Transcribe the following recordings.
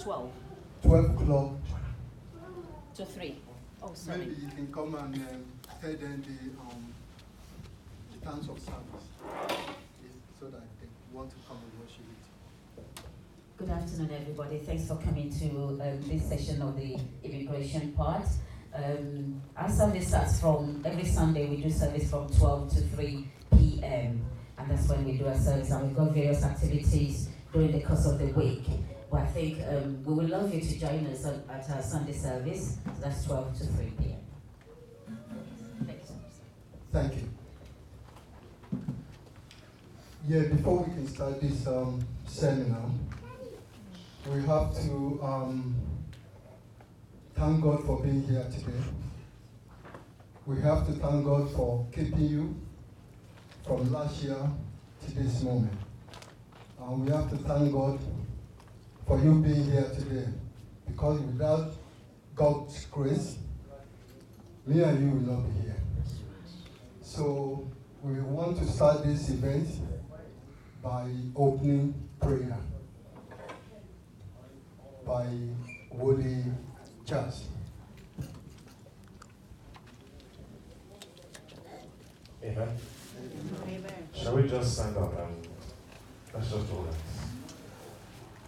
12. 12 o'clock. To 3. Oh, sorry. Maybe you can come and tell them the times of service, so that they want to come and worship it. Good afternoon, everybody. Thanks for coming to this session of the immigration part. Our service starts from, every Sunday we do service from 12 to 3 p.m. And that's when we do our service, and we've got various activities during the course of the week. But I think we would love you to join us at our Sunday service. So that's 12 to 3 p.m. Thank you so much. Thank you. Yeah, before we can start this seminar, we have to thank God for being here today. We have to thank God for keeping you from last year to this moment. And we have to thank God for you being here today, because without God's grace, me and you will not be here. So we want to start this event by opening prayer by Woody Charles. Amen. Amen. Shall we just stand up and let's just do that.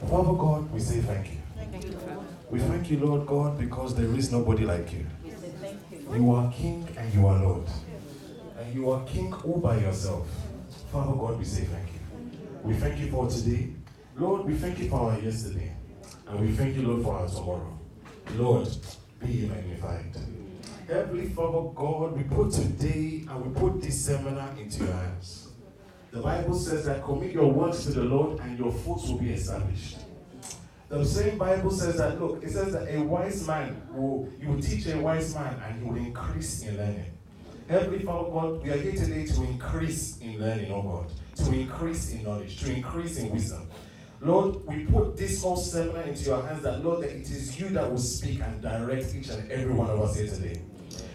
Father God, we say thank you. Thank you, Father. We thank you, Lord God, because there is nobody like you. We say thank you. You are King and you are Lord. And you are King all by yourself. Father God, we say thank you. We thank you for today. Lord, we thank you for our yesterday. And we thank you, Lord, for our tomorrow. Lord, be magnified. Heavenly Father God, we put today and we put this seminar into your hands. The Bible says that commit your works to the Lord and your fruits will be established. The same Bible says that, look, it says that a wise man you will teach a wise man and he will increase in learning. Heavenly Father God, we are here today to increase in learning, oh God, to increase in knowledge, to increase in wisdom. Lord, we put this whole seminar into your hands that, Lord, that it is you that will speak and direct each and every one of us here today.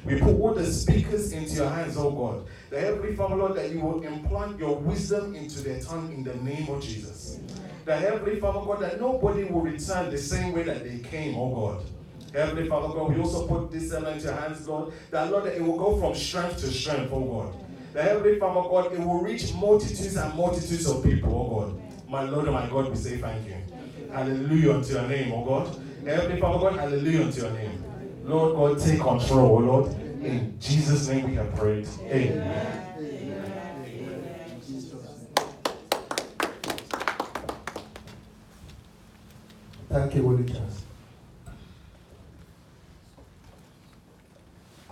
We put all the speakers into your hands, oh God. The Heavenly Father, Lord, that you will implant your wisdom into their tongue in the name of Jesus. The Heavenly Father, God, that nobody will return the same way that they came, oh God. Heavenly Father, God, we also put this seminar into your hands, Lord, that, Lord, that it will go from strength to strength, oh God. The Heavenly Father, God, it will reach multitudes and multitudes of people, oh God. My Lord and my God, we say thank you. Hallelujah unto your name, oh God. Heavenly Father, God, hallelujah unto your name. Lord God, take control, oh Lord. In Jesus' name we have prayed. Amen. Thank you, Woody Charles.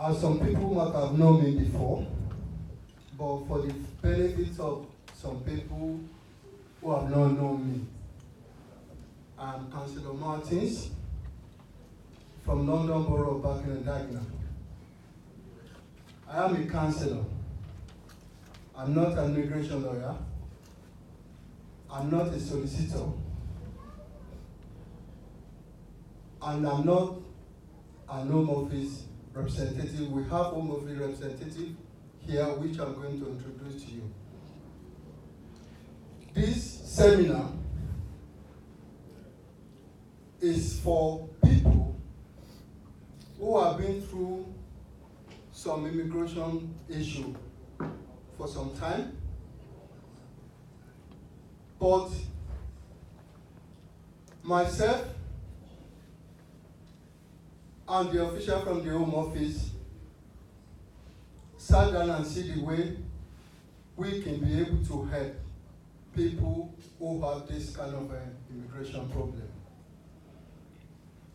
As some people might have known me before, but for the benefits of some people who have not known me, I'm Councillor Martins from London Borough of Barking and Dagenham. I am a councillor. I'm not an immigration lawyer. I'm not a solicitor. And I'm not an Home Office representative. We have Home Office representative here, which I'm going to introduce to you. This seminar is for people who have been through some immigration issue for some time, but myself and the official from the Home Office sat down and see the way we can be able to help people who have this kind of immigration problem.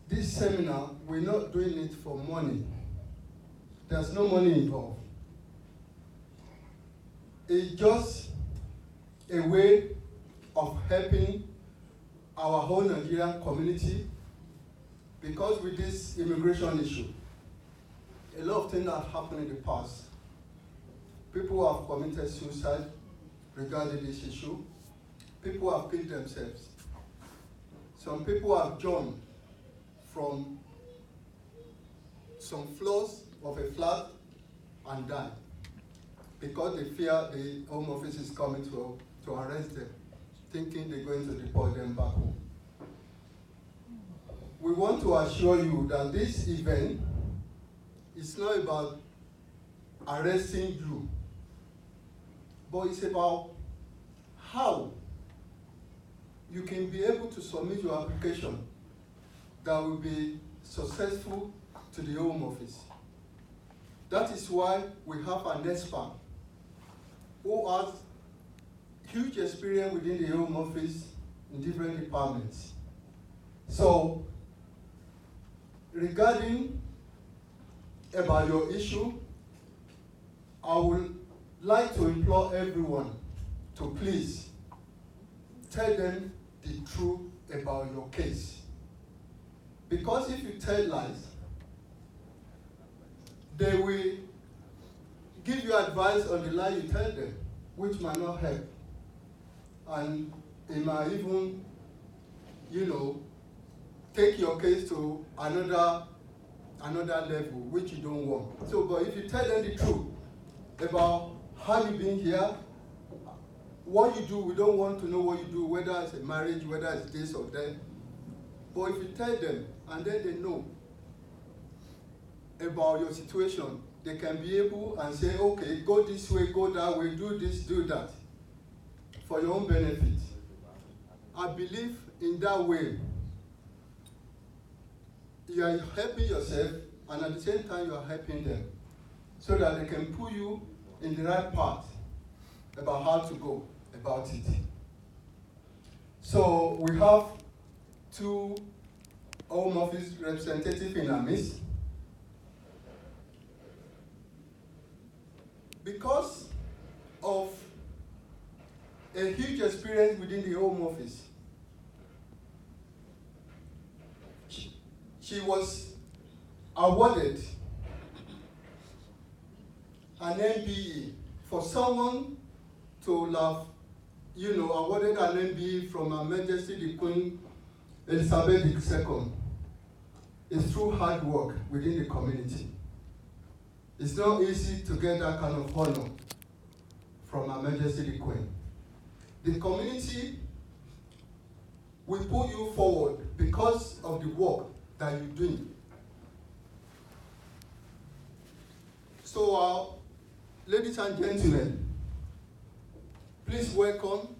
This seminar, we're not doing it for money. There's no money involved. It's just a way of helping our whole Nigerian community, because with this immigration issue, a lot of things have happened in the past. People have committed suicide regarding this issue. People have killed themselves. Some people have jumped from some floors of a flat and died because they fear the Home Office is coming to arrest them, thinking they're going to deport them back home. want to assure you that this event is not about arresting you, but it's about how you can be able to submit your application that will be successful to the Home Office. That is why we have an expert who has huge experience within the Home Office in different departments. So, regarding about your issue, I would like to implore everyone to please tell them the truth about your case. Because if you tell lies, they will give you advice on the lie you tell them, which might not help. And it might even, take your case to another level, which you don't want. So, but if you tell them the truth about how you've been here, what you do, we don't want to know what you do, whether it's a marriage, whether it's this or that. But if you tell them, and then they know about your situation, they can be able and say, okay, go this way, go that way, do this, do that, for your own benefit. I believe in that way, you are helping yourself, and at the same time, you are helping them, so that they can put you in the right path about how to go about it. So we have 2 Home Office representatives in our midst. Because of a huge experience within the Home Office, she was awarded an MBE. For someone to have, awarded an MBE from Her Majesty the Queen Elizabeth II, is through hard work within the community. It's not easy to get that kind of honor from Her Majesty the Queen. The community will put you forward because of the work that you're doing. So, ladies and gentlemen, please welcome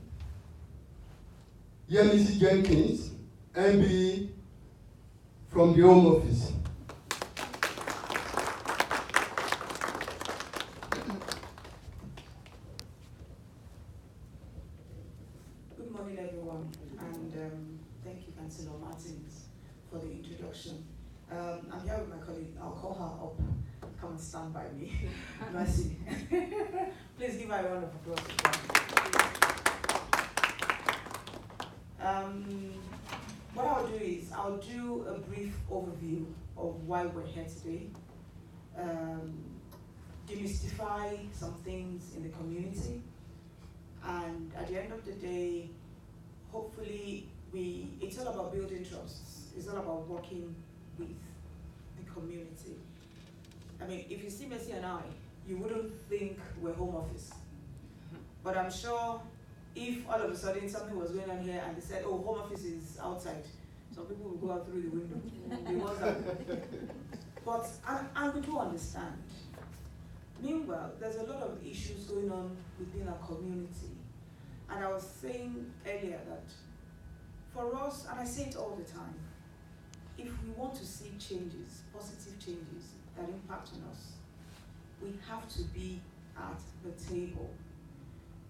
Yemisi Jenkins, MBE from the Home Office. Good morning, everyone, and thank you, Councillor Martins, for the introduction. I'm here with my colleague. I'll call her up. Come and stand by me. Mercy. Please give her a round of applause. What I'll do is I'll do a brief overview of why we're here today, demystify some things in the community, and at the end of the day, hopefully it's all about building trusts. It's all about working with the community. I mean, if you see Mercy and I, you wouldn't think we're Home Office. But I'm sure if all of a sudden something was going on here and they said, oh, Home Office is outside, some people will go out through the window. But and we do understand. Meanwhile, there's a lot of issues going on within our community. And I was saying earlier that for us, and I say it all the time, if we want to see changes, positive changes that impact on us, we have to be at the table.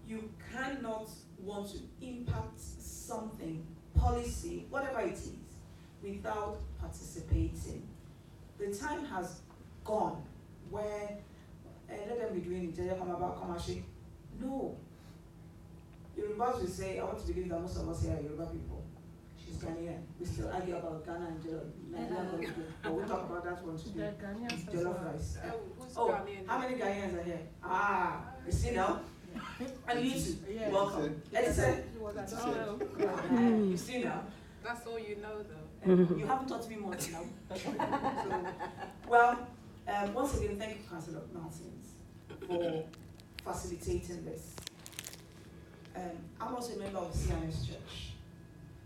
You cannot want to impact something, policy, whatever it is, without participating. The time has gone where let them be doing it. No. Yorubas will say, I want to believe that most of us here are Yoruba people. She's Ghanaian. We still argue about Ghana and Nigeria, but we'll talk about that one today. Jollof rice. Oh, how many Ghanaians are here? Ah, you see now? And you too. Yeah. Welcome. Edison. You see now? That's all you know, though. You haven't taught me much now. Well, once again, thank you, Councillor Martins, for facilitating this. I'm also a member of CNS Church,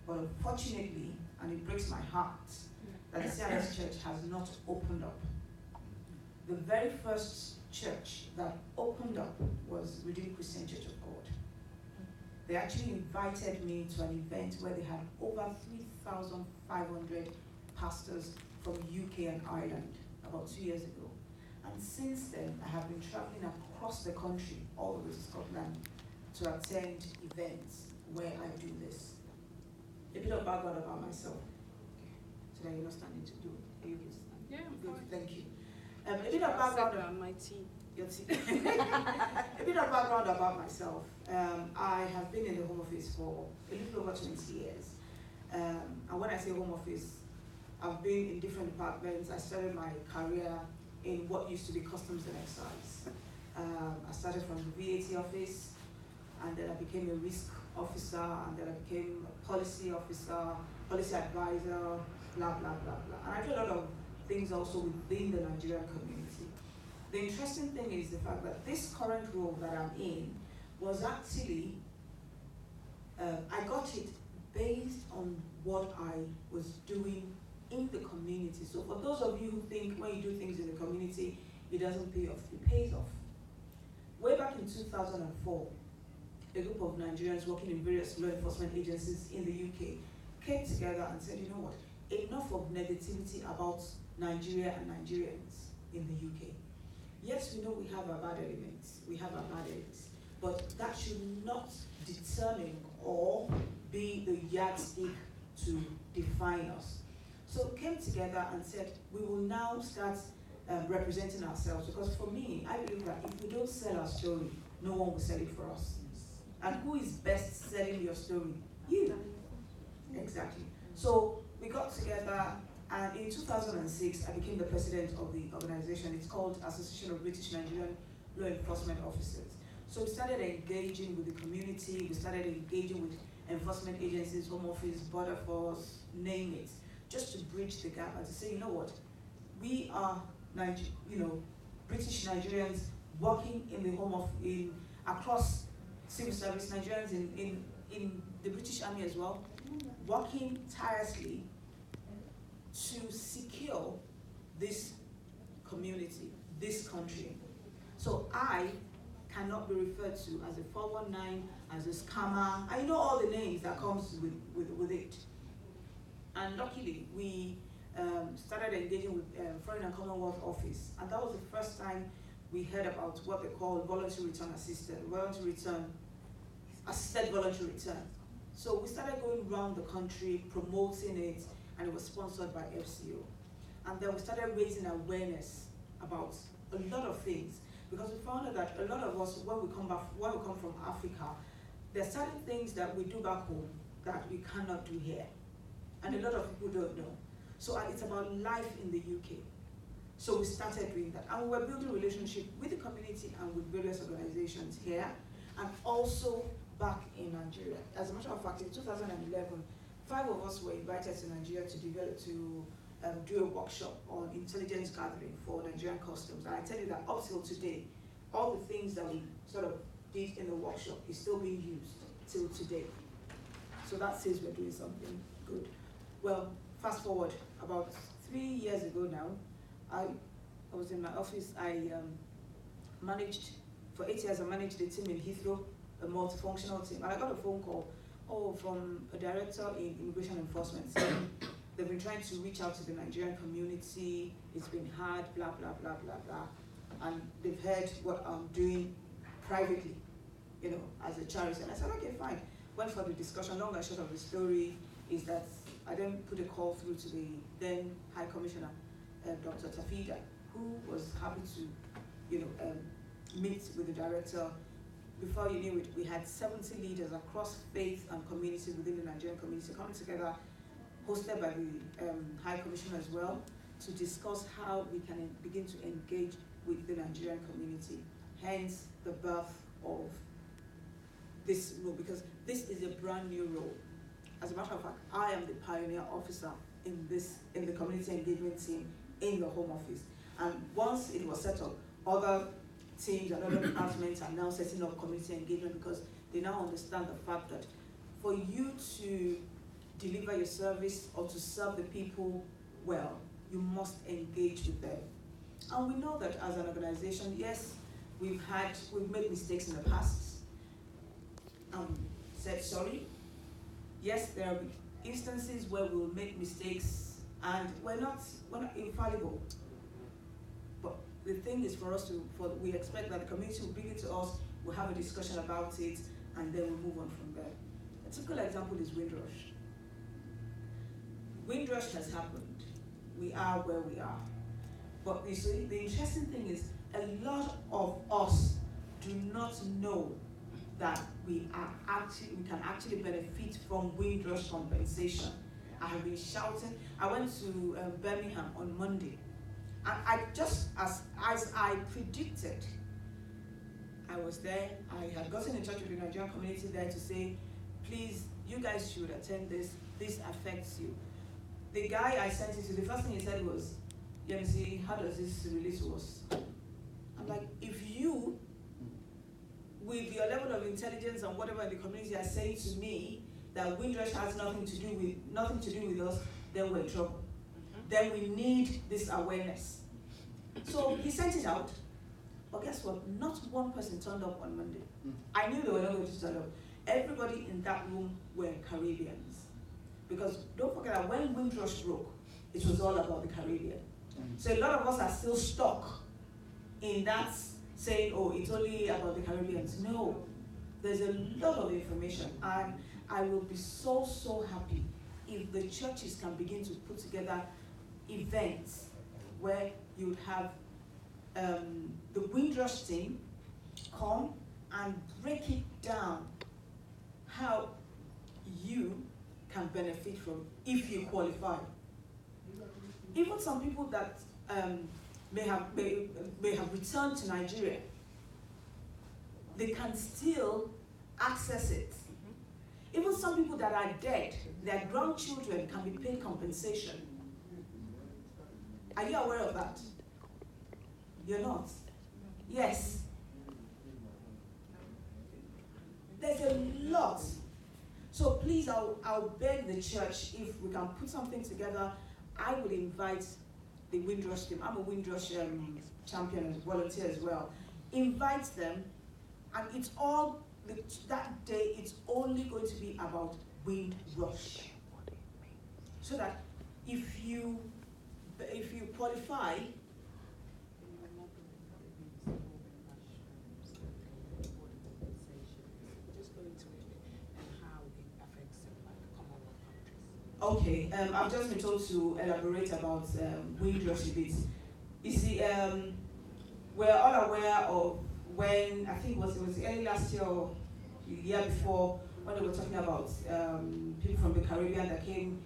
but unfortunately, and it breaks my heart, that the CIS church has not opened up. The very first church that opened up was Redeemed Christian Church of God. They actually invited me to an event where they had over 3,500 pastors from UK and Ireland about 2 years ago. And since then, I have been traveling across the country, all the way to Scotland, to attend events where I do this. A bit of background about myself, so that you're not standing to do it. Are you please stand? Yeah, Good, fine. thank you. A bit of background on my tea. your tea. A bit of background about myself. I have been in the Home Office for a little over 20 years. And when I say Home Office, I've been in different departments. I started my career in what used to be Customs and Excise. I started from the VAT office, and then I became a risk officer, and then I became a policy officer, policy advisor, blah, blah, blah, blah. And I do a lot of things also within the Nigerian community. The interesting thing is the fact that this current role that I'm in was actually, I got it based on what I was doing in the community. So for those of you who think when you do things in the community, it doesn't pay off, it pays off. Way back in 2004, a group of Nigerians working in various law enforcement agencies in the UK came together and said, you know what, enough of negativity about Nigeria and Nigerians in the UK. Yes, we know we have our bad elements, we have our bad eggs, but that should not determine or be the yardstick to define us. So we came together and said, we will now start representing ourselves, because for me, I believe that if we don't sell our story, no one will sell it for us. And who is best selling your story? You. Exactly. So we got together, and in 2006, I became the president of the organization. It's called Association of British Nigerian Law Enforcement Officers. So we started engaging with the community, we started engaging with enforcement agencies, Home Office, Border Force, name it, just to bridge the gap and to say, you know what, we are British Nigerians working in the home of, across civil service, Nigerians in the British Army as well, working tirelessly to secure this community, this country. So I cannot be referred to as a 419, as a scammer. I know all the names that comes with it. And luckily, we started engaging with Foreign and Commonwealth Office, and that was the first time we heard about what they call voluntary return assisted voluntary return. So we started going around the country promoting it, and it was sponsored by FCO. And then we started raising awareness about a lot of things, because we found out that a lot of us, when we come from Africa, there are certain things that we do back home that we cannot do here, and a lot of people don't know. So it's about life in the UK. So we started doing that, and we were building relationship with the community and with various organizations here, and also back in Nigeria. As a matter of fact, in 2011, 5 of us were invited to Nigeria to do a workshop on intelligence gathering for Nigerian customs. And I tell you that up till today, all the things that we sort of did in the workshop is still being used till today. So that says we're doing something good. Well, fast forward, about 3 years ago now, I was in my office. I managed, for 8 years, I managed a team in Heathrow, a multifunctional team. And I got a phone call from a director in immigration enforcement saying they've been trying to reach out to the Nigerian community, it's been hard, blah, blah, blah, blah, blah. And they've heard what I'm doing privately, as a charity. And I said, okay, fine. Went for the discussion. Long and short of the story is that I then put a call through to the then High Commissioner, Dr. Tafida, who was happy to, meet with the director. Before you knew it, we had 70 leaders across faith and community within the Nigerian community coming together, hosted by the High Commissioner as well, to discuss how we can begin to engage with the Nigerian community. Hence the birth of this role, because this is a brand new role. As a matter of fact, I am the pioneer officer in the community engagement team in the Home Office. And once it was set up, other teams and other departments are now setting up community engagement, because they now understand the fact that for you to deliver your service or to serve the people well, you must engage with them. And we know that as an organization, yes, we've made mistakes in the past. Said sorry. Yes, there are instances where we'll make mistakes, and we're not infallible. But the thing is for us we expect that the community will bring it to us, we'll have a discussion about it, and then we'll move on from there. A typical example is Windrush. Windrush has happened. We are where we are. But you see, the interesting thing is a lot of us do not know that we can actually benefit from Windrush compensation. I have been shouting. I went to Birmingham on Monday, and I just as I predicted, I was there. I had gotten in touch with the Nigerian community there to say, please, you guys should attend this. This affects you. The guy I sent it to, the first thing he said was, "YMC, how does this relate to us?" I'm like, if you, with your level of intelligence and whatever in the community are saying to me that Windrush has nothing to do with us, then we're in trouble. Then we need this awareness. So he sent it out, but guess what? Not one person turned up on Monday. I knew they were not going to turn up. Everybody in that room were Caribbeans. Because don't forget that when Windrush broke, it was all about the Caribbean. So a lot of us are still stuck in that saying, oh, it's only about the Caribbeans. No, there's a lot of information, and I will be so, so happy if the churches can begin to put together events where you would have the Windrush team come and break it down how you can benefit from if you qualify. Even some people that may have returned to Nigeria, they can still access it. Even some people that are dead, their grandchildren can be paid compensation. Are you aware of that? You're not? Yes. There's a lot. So please, I'll beg the church, if we can put something together. I will invite the Windrush team. I'm a Windrush champion and volunteer as well. Invite them, and it's all, that day it's only going to be about Windrush. So that if you qualify, okay, I've just been told to elaborate about Windrush a bit. You see, we're all aware of when, I think it was early last year or the year before, when they were talking about people from the Caribbean that came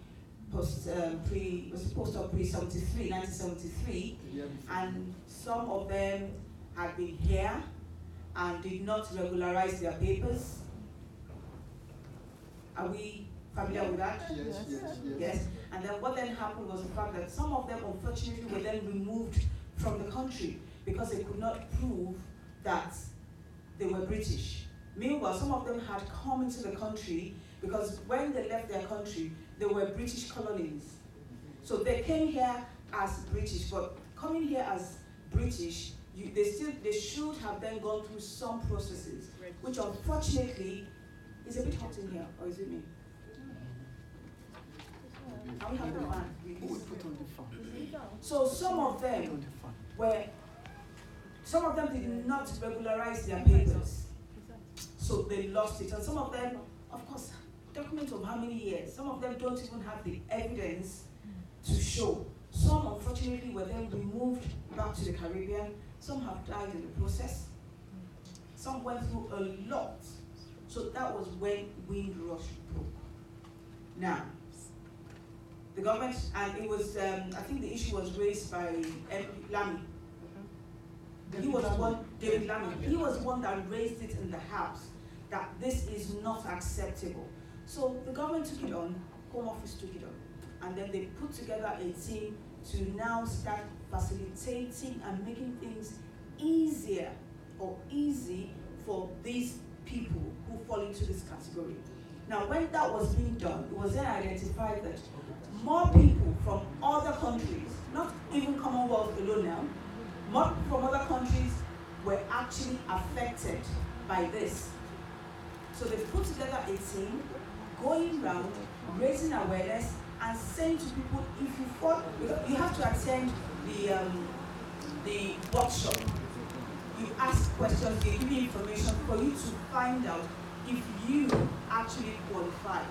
pre-73, 1973, and some of them had been here and did not regularize their papers. Are we familiar with that? Yes. And then what then happened was the fact that some of them, unfortunately, were then removed from the country because they could not prove that they were British. Meanwhile, some of them had come into the country because when they left their country, they were British colonies. So they came here as British, but coming here as British, they should have then gone through some processes, which unfortunately is a bit hot in here, or is it me? And we have the fan. So some of them did not regularize their papers. So they lost it. And some of them, of course, documents of how many years. Some of them don't even have the evidence to show. Some, unfortunately, were then removed back to the Caribbean. Some have died in the process. Some went through a lot. So that was when Windrush broke. Now, the government, and it was, I think the issue was raised by Lamy. He was one, David Lamy. He was one that raised it in the House, that this is not acceptable. So the government took it on, Home Office took it on, and then they put together a team to now start facilitating and making things easier or easy for these people who fall into this category. Now, when that was being done, it was then identified that more people from other countries affected by this. So they've put together a team, going around, raising awareness, and saying to people, if you fall, you have to attend the workshop. You ask questions, they give you information for you to find out if you actually qualify.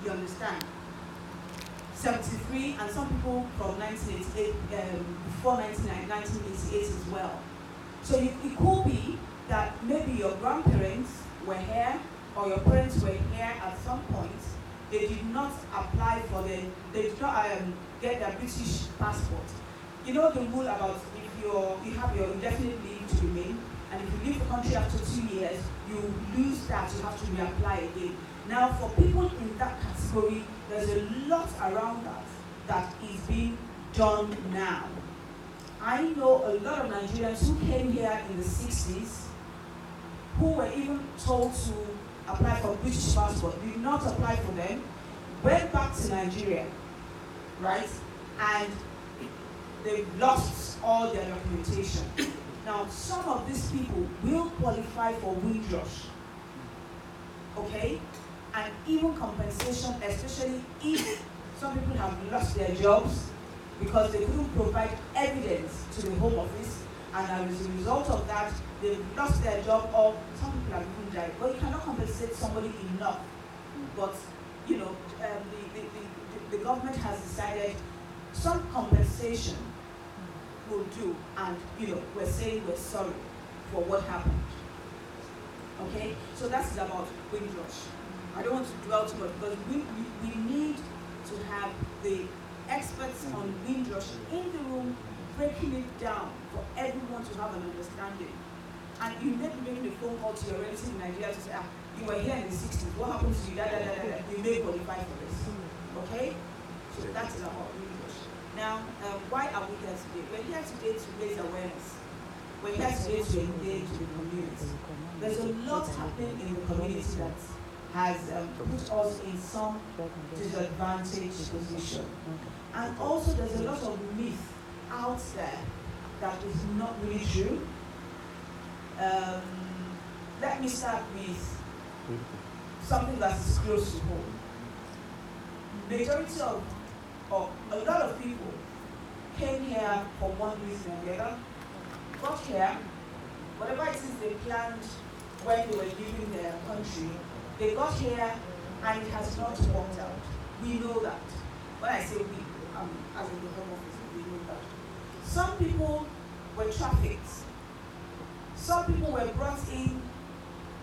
You understand? 73, and some people from 1988, before 1988 as well. So it could be that maybe your grandparents were here, or your parents were here at some point. They did not apply for they did not get their British passport. You know the rule about if you have your indefinite leave to remain, and if you leave the country after 2 years, you lose that, you have to reapply again. Now, for people in that category, there's a lot around that is being done now. I know a lot of Nigerians who came here in the 60s who were even told to apply for British passport, did not apply for them, went back to Nigeria, right? And they lost all their documentation. Now, some of these people will qualify for Windrush, okay? And even compensation, especially if some people have lost their jobs because they couldn't provide evidence to the Home Office, and as a result of that, they've lost their job, or some people have even died. Well, you cannot compensate somebody enough. But, you know, the government has decided some compensation will do, and, you know, we're saying we're sorry for what happened. Okay? So that's about Windrush. I don't want to dwell too much, because we need to have the experts on Windrush in the room, breaking it down for everyone to have an understanding. And you may be making a phone call to your relative in Nigeria to say, you were here in the 60s, what happened to you, you may qualify for this. Okay? So that is about Windrush. Now, why are we here today? We're here today to raise awareness. We're here today to engage the community. There's a lot happening in the community that has put us in some disadvantaged position. And also there's a lot of myth out there that is not really true. Let me start with something that is close to home. Majority of, or a lot of people came here for one reason or the other, got here, whatever it is they planned when they were leaving their country, they got here and it has not worked out. We know that. When I say we, as in the Home Office, we know that. Some people were trafficked. Some people were brought in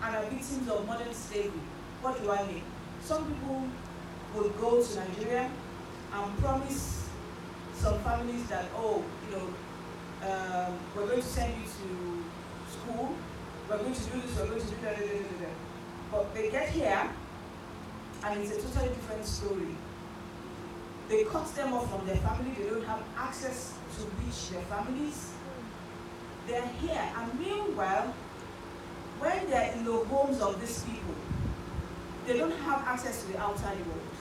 and are victims of modern slavery. What do I mean? Some people will go to Nigeria and promise some families that, oh, you know, we're going to send you to school, we're going to do this, we're going to do that. But they get here, and it's a totally different story. They cut them off from their family, they don't have access to reach their families. They're here, and meanwhile, when they're in the homes of these people, they don't have access to the outside world.